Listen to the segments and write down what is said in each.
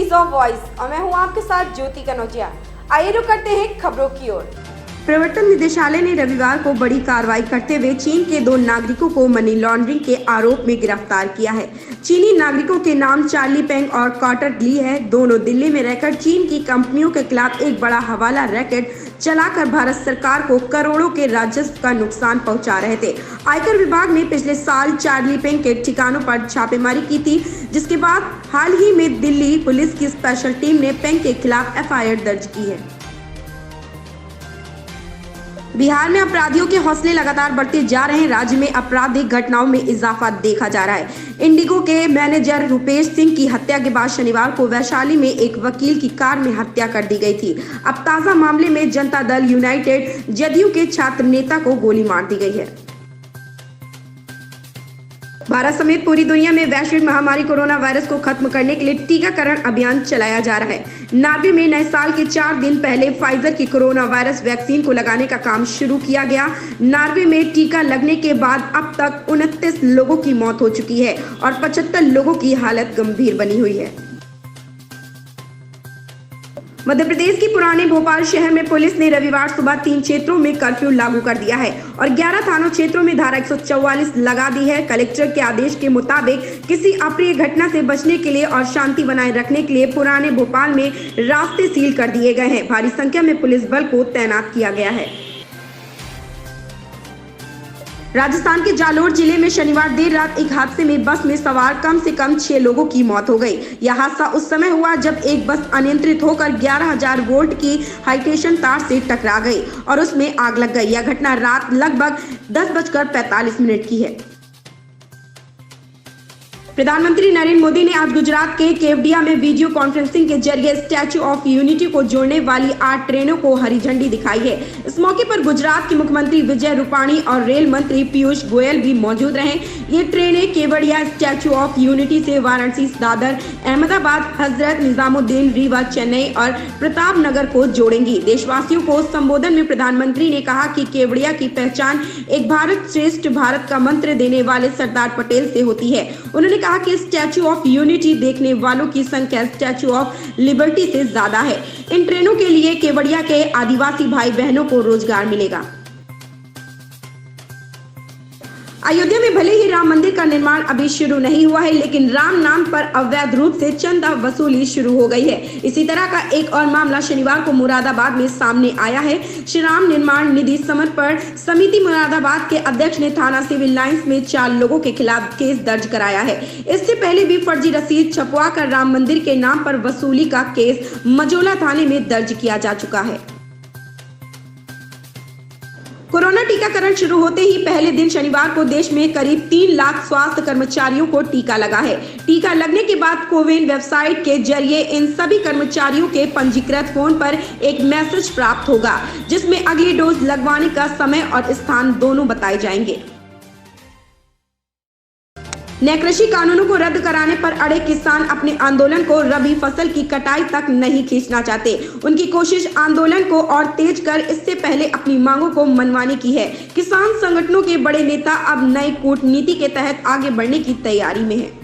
Piece of voice और मैं हूं आपके साथ ज्योति कनौजिया। आइए रुक करते हैं खबरों की ओर। प्रवर्तन निदेशालय ने रविवार को बड़ी कार्रवाई करते हुए चीन के 2 नागरिकों को मनी लॉन्ड्रिंग के आरोप में गिरफ्तार किया है। चीनी नागरिकों के नाम चार्ली पेंग और कार्टर ली है। दोनों दिल्ली में रहकर चीन की कंपनियों के खिलाफ एक बड़ा हवाला रैकेट चलाकर भारत सरकार को करोड़ों के राजस्व का नुकसान पहुंचा रहे थे। आयकर विभाग ने पिछले साल चार्ली पेंग के ठिकानों पर छापेमारी की थी, जिसके बाद हाल ही में दिल्ली पुलिस की स्पेशल टीम ने पेंग के खिलाफ एफआईआर दर्ज की है। बिहार में अपराधियों के हौसले लगातार बढ़ते जा रहे हैं। राज्य में आपराधिक घटनाओं में इजाफा देखा जा रहा है। इंडिगो के मैनेजर रुपेश सिंह की हत्या के बाद शनिवार को वैशाली में एक वकील की कार में हत्या कर दी गई थी। अब ताजा मामले में जनता दल यूनाइटेड जदयू के छात्र नेता को गोली मार दी गई है। भारत समेत पूरी दुनिया में वैश्विक महामारी कोरोना वायरस को खत्म करने के लिए टीकाकरण अभियान चलाया जा रहा है। नार्वे में नए साल के 4 दिन पहले फाइजर की कोरोना वायरस वैक्सीन को लगाने का काम शुरू किया गया। नार्वे में टीका लगने के बाद अब तक 29 लोगों की मौत हो चुकी है और 75 लोगों की हालत गंभीर बनी हुई है। मध्य प्रदेश की पुराने भोपाल शहर में पुलिस ने रविवार सुबह 3 क्षेत्रों में कर्फ्यू लागू कर दिया है और 11 थानों क्षेत्रों में धारा 144 लगा दी है। कलेक्टर के आदेश के मुताबिक किसी अप्रिय घटना से बचने के लिए और शांति बनाए रखने के लिए पुराने भोपाल में रास्ते सील कर दिए गए हैं। भारी संख्या में पुलिस बल को तैनात किया गया है। राजस्थान के जालोर जिले में शनिवार देर रात एक हादसे में बस में सवार कम से कम 6 लोगों की मौत हो गई। यह हादसा उस समय हुआ जब एक बस अनियंत्रित होकर 11,000 वोल्ट की हाईटेंशन तार से टकरा गई और उसमें आग लग गई। यह घटना रात लगभग 10:45 की है। प्रधानमंत्री नरेंद्र मोदी ने आज गुजरात के केवडिया में वीडियो कॉन्फ्रेंसिंग के जरिए स्टैच्यू ऑफ यूनिटी को जोड़ने वाली 8 ट्रेनों को हरी झंडी दिखाई है। इस मौके पर गुजरात के मुख्यमंत्री विजय रूपाणी और रेल मंत्री पीयूष गोयल भी मौजूद रहे। ये ट्रेनें केवडिया स्टैच्यू ऑफ यूनिटी से वाराणसी, दादर, अहमदाबाद, हजरत निजामुद्दीन, रीवा, चेन्नई और प्रतापनगर को जोड़ेंगी। देशवासियों को संबोधन में प्रधानमंत्री ने कहा कि केवडिया की पहचान एक भारत श्रेष्ठ भारत का मंत्र देने वाले सरदार पटेल से होती है। उन्होंने कहा कि स्टैच्यू ऑफ यूनिटी देखने वालों की संख्या स्टैच्यू ऑफ लिबर्टी से ज्यादा है। इन ट्रेनों के लिए केवडिया के आदिवासी भाई बहनों को रोजगार मिलेगा। अयोध्या में भले ही राम मंदिर का निर्माण अभी शुरू नहीं हुआ है, लेकिन राम नाम पर अवैध रूप से चंदा वसूली शुरू हो गई है। इसी तरह का एक और मामला शनिवार को मुरादाबाद में सामने आया है। श्री राम निर्माण निधि समर्पण समिति मुरादाबाद के अध्यक्ष ने थाना सिविल लाइंस में 4 लोगों के खिलाफ केस दर्ज कराया है। इससे पहले भी फर्जी रसीद छपवाकर राम मंदिर के नाम पर वसूली का केस मजोला थाने में दर्ज किया जा चुका है। कोरोना टीकाकरण शुरू होते ही पहले दिन शनिवार को देश में करीब 3 लाख स्वास्थ्य कर्मचारियों को टीका लगा है। टीका लगने के बाद कोविन वेबसाइट के जरिए इन सभी कर्मचारियों के पंजीकृत फोन पर एक मैसेज प्राप्त होगा, जिसमें अगली डोज लगवाने का समय और स्थान दोनों बताए जाएंगे। नए कृषि कानूनों को रद्द कराने पर अड़े किसान अपने आंदोलन को रबी फसल की कटाई तक नहीं खींचना चाहते। उनकी कोशिश आंदोलन को और तेज कर इससे पहले अपनी मांगों को मनवाने की है। किसान संगठनों के बड़े नेता अब नई कूटनीति के तहत आगे बढ़ने की तैयारी में हैं।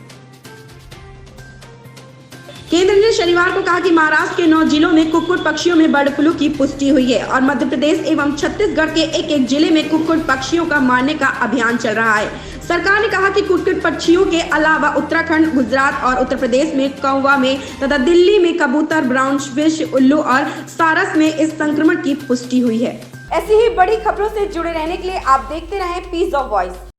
केंद्र ने शनिवार को कहा कि महाराष्ट्र के 9 जिलों में कुक्कुट पक्षियों में बर्ड फ्लू की पुष्टि हुई है और मध्य प्रदेश एवं छत्तीसगढ़ के एक जिले में कुक्कुट पक्षियों का मारने का अभियान चल रहा है। सरकार ने कहा कि कुक्कुट पक्षियों के अलावा उत्तराखंड, गुजरात और उत्तर प्रदेश में कौवा में तथा दिल्ली में कबूतर, ब्राउन फिश, उल्लू और सारस में इस संक्रमण की पुष्टि हुई है। ऐसी ही बड़ी खबरों से जुड़े रहने के लिए आप देखते रहें पीस ऑफ वॉइस।